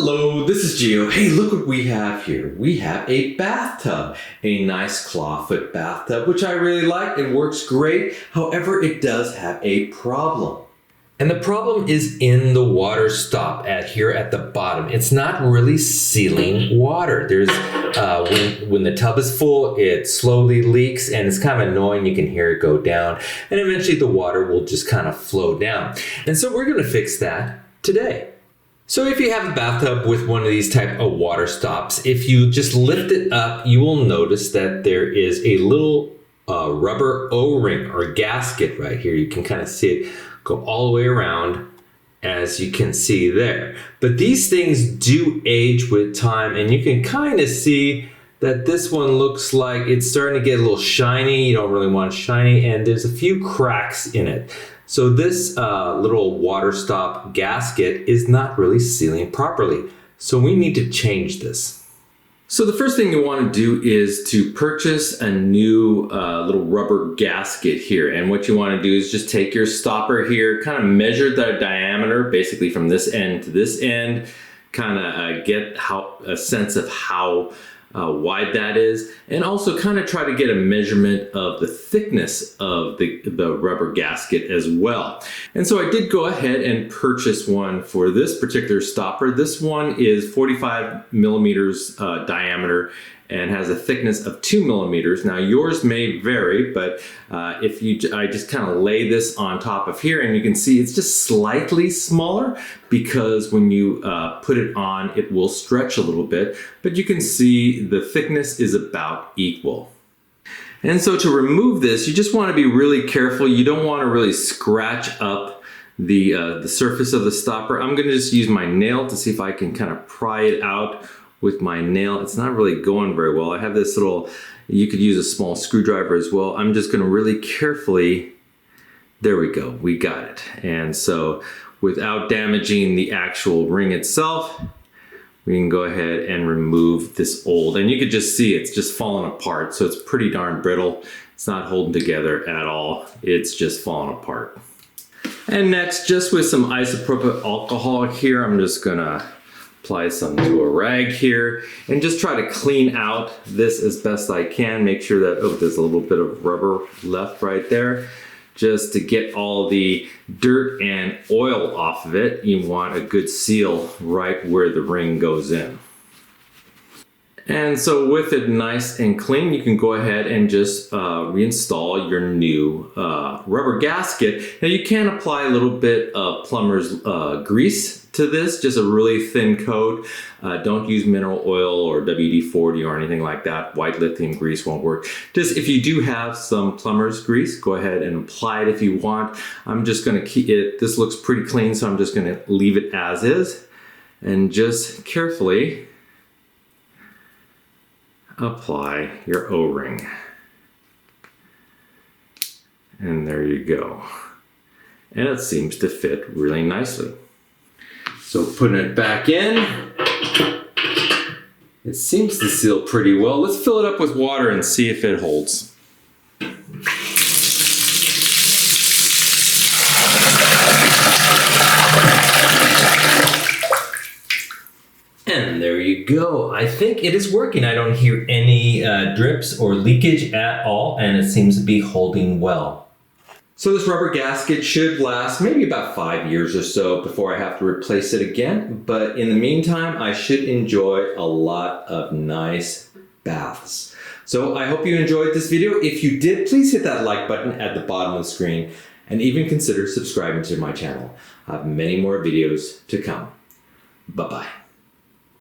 Hello, this is Gio. Hey, look what we have here. We have a bathtub, a nice clawfoot bathtub, which I really like. It works great. However, it does have a problem. And the problem is in the water stop here at the bottom. It's not really sealing water. There's when the tub is full, it slowly leaks and it's kind of annoying. You can hear it go down and eventually the water will just kind of flow down. And so we're going to fix that today. So if you have a bathtub with one of these type of water stops, if you just lift it up, you will notice that there is a little rubber O-ring or gasket right here. You can kind of see it go all the way around, as you can see there. But these things do age with time, and you can kind of see that this one looks like it's starting to get a little shiny. You don't really want it shiny, and there's a few cracks in it. So this little water stop gasket is not really sealing properly. So we need to change this. So the first thing you want to do is to purchase a new little rubber gasket here. And what you want to do is just take your stopper here, kind of measure the diameter basically from this end to this end, kind of get a sense of how wide that is, and also kind of try to get a measurement of the thickness of the rubber gasket as well. And so I did go ahead and purchase one for this particular stopper. This one is 45 millimeters diameter and has a thickness of 2 millimeters. Now yours may vary, but I just kind of lay this on top of here and you can see it's just slightly smaller because when you put it on, it will stretch a little bit, but you can see the thickness is about equal. And so to remove this, you just want to be really careful. You don't want to really scratch up the surface of the stopper. I'm going to just use my nail to see if I can kind of pry it out with my nail. It's not really going very well. I have this little, you could use a small screwdriver as well. I'm just going to really carefully, there we go, we got it. And so without damaging the actual ring itself, we can go ahead and remove this old, and you could just see it's just falling apart. So it's pretty darn brittle. It's not holding together at all. It's just falling apart. And next, just with some isopropyl alcohol here, I'm just gonna apply some to a rag here and just try to clean out this as best I can. Make sure that, oh, there's a little bit of rubber left right there. Just to get all the dirt and oil off of it, you want a good seal right where the ring goes in. And so with it nice and clean, you can go ahead and just reinstall your new rubber gasket. Now you can apply a little bit of plumber's grease to this, just a really thin coat. Don't use mineral oil or WD-40 or anything like that. White lithium grease won't work. Just if you do have some plumber's grease, go ahead and apply it if you want. I'm just gonna keep it, this looks pretty clean, so I'm just gonna leave it as is and just carefully apply your O-ring. And there you go. And it seems to fit really nicely. So putting it back in, it seems to seal pretty well. Let's fill it up with water and see if it holds. And there you go. I think it is working. I don't hear any drips or leakage at all, and it seems to be holding well. So this rubber gasket should last maybe about 5 years or so before I have to replace it again. But in the meantime, I should enjoy a lot of nice baths. So I hope you enjoyed this video. If you did, please hit that like button at the bottom of the screen and even consider subscribing to my channel. I have many more videos to come. Bye-bye.